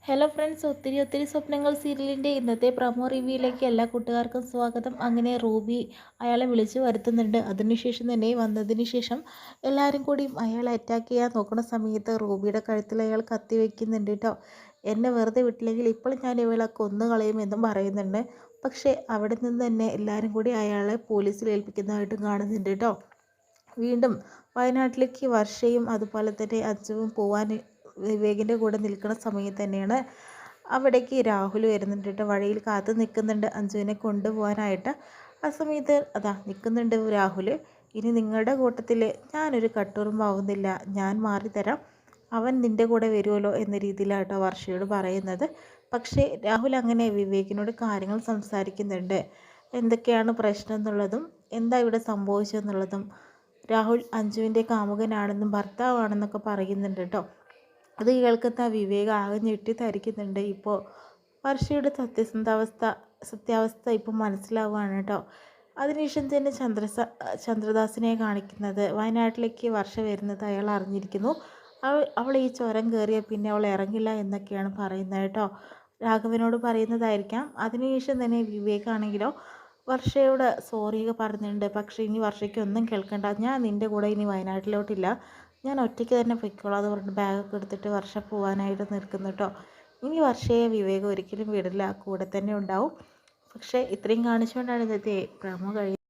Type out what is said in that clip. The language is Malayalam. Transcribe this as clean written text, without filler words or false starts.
ഹലോ ഫ്രണ്ട്സ്, ഒത്തിരി ഒത്തിരി സ്വപ്നങ്ങൾ സീരിയലിൻ്റെ ഇന്നത്തെ പ്രൊമോ റിവ്യൂയിലേക്ക് എല്ലാ കൂട്ടുകാർക്കും സ്വാഗതം. അങ്ങനെ റൂബി അയാളെ വിളിച്ചു വരുത്തുന്നുണ്ട്. അതിനുശേഷം തന്നെ വന്നതിന് ശേഷം എല്ലാവരും കൂടി അയാളെ അറ്റാക്ക് ചെയ്യാൻ നോക്കുന്ന സമയത്ത് റൂബിയുടെ കഴുത്തിൽ അയാൾ കത്തി വയ്ക്കുന്നുണ്ട് കേട്ടോ. എന്നെ വെറുതെ വിട്ടില്ലെങ്കിൽ ഇപ്പോൾ ഞാൻ ഇവളെ കൊന്നു കളയുമെന്നും പറയുന്നുണ്ട്. പക്ഷേ അവിടെ നിന്ന് തന്നെ എല്ലാവരും കൂടി അയാളെ പോലീസിൽ ഏൽപ്പിക്കുന്നതായിട്ടും കാണുന്നുണ്ട് കേട്ടോ. വീണ്ടും വയനാട്ടിലേക്ക് വർഷയും അതുപോലെ തന്നെ അച്ചുവും പോവാൻ വിവേകിൻ്റെ കൂടെ നിൽക്കുന്ന സമയത്ത് തന്നെയാണ് അവിടേക്ക് രാഹുൽ വരുന്നുണ്ട് കേട്ടോ. വഴിയിൽ കാത്തു നിൽക്കുന്നുണ്ട് അഞ്ജുവിനെ കൊണ്ടുപോകാനായിട്ട്. ആ സമയത്ത് അതാ നിൽക്കുന്നുണ്ട് രാഹുൽ. ഇനി നിങ്ങളുടെ കൂട്ടത്തിൽ ഞാനൊരു കട്ടുറുമ്പാവുന്നില്ല, ഞാൻ മാറിത്തരാം, അവൻ നിൻ്റെ കൂടെ വരുമല്ലോ എന്ന രീതിയിലാട്ടോ വർഷയോട് പറയുന്നത്. പക്ഷേ രാഹുൽ അങ്ങനെ വിവേകിനോട് കാര്യങ്ങൾ സംസാരിക്കുന്നുണ്ട്. എന്തൊക്കെയാണ് പ്രശ്നം എന്നുള്ളതും എന്താ ഇവിടെ സംഭവിച്ചതെന്നുള്ളതും. രാഹുൽ അഞ്ജുവിൻ്റെ കാമുകനാണെന്നും ഭർത്താവാണെന്നൊക്കെ പറയുന്നുണ്ട് കേട്ടോ. അത് കേൾക്കുന്ന വിവേക് ആകെ ഞെട്ടിത്തരിക്കുന്നുണ്ട്. ഇപ്പോൾ വർഷയുടെ സത്യാവസ്ഥ ഇപ്പോൾ മനസ്സിലാവുകയാണ് കേട്ടോ. അതിനുശേഷം തന്നെ ചന്ദ്രദാസിനെ കാണിക്കുന്നത്. വയനാട്ടിലേക്ക് വർഷ വരുന്നത് അയാൾ അറിഞ്ഞിരിക്കുന്നു. അവൾ ഈ ചുരം കയറിയ പിന്നെ അവൾ ഇറങ്ങില്ല എന്നൊക്കെയാണ് പറയുന്നത് കേട്ടോ. രാഘവനോട് പറയുന്നതായിരിക്കാം. അതിനുശേഷം തന്നെ വിവേകാണെങ്കിലോ വർഷയോട് സോറിയൊക്കെ പറയുന്നുണ്ട്. പക്ഷേ ഇനി വർഷയ്ക്കൊന്നും കേൾക്കണ്ട, ഞാൻ നിൻ്റെ കൂടെ ഇനി വയനാട്ടിലോട്ടില്ല, ഞാൻ ഒറ്റയ്ക്ക് തന്നെ പൊയ്ക്കോളാം എന്ന് പറഞ്ഞിട്ട് ബാഗൊക്കെ എടുത്തിട്ട് വർഷ പോകാനായിട്ട് നിൽക്കുന്നു കേട്ടോ. ഇനി വർഷയെ വിവേകം ഒരിക്കലും വിടില്ല, കൂടെ തന്നെ ഉണ്ടാവും. പക്ഷേ ഇത്രയും കാണിച്ചുകൊണ്ടാണ് ഇന്നത്തെ പ്രമോ കഴിയുന്നത്.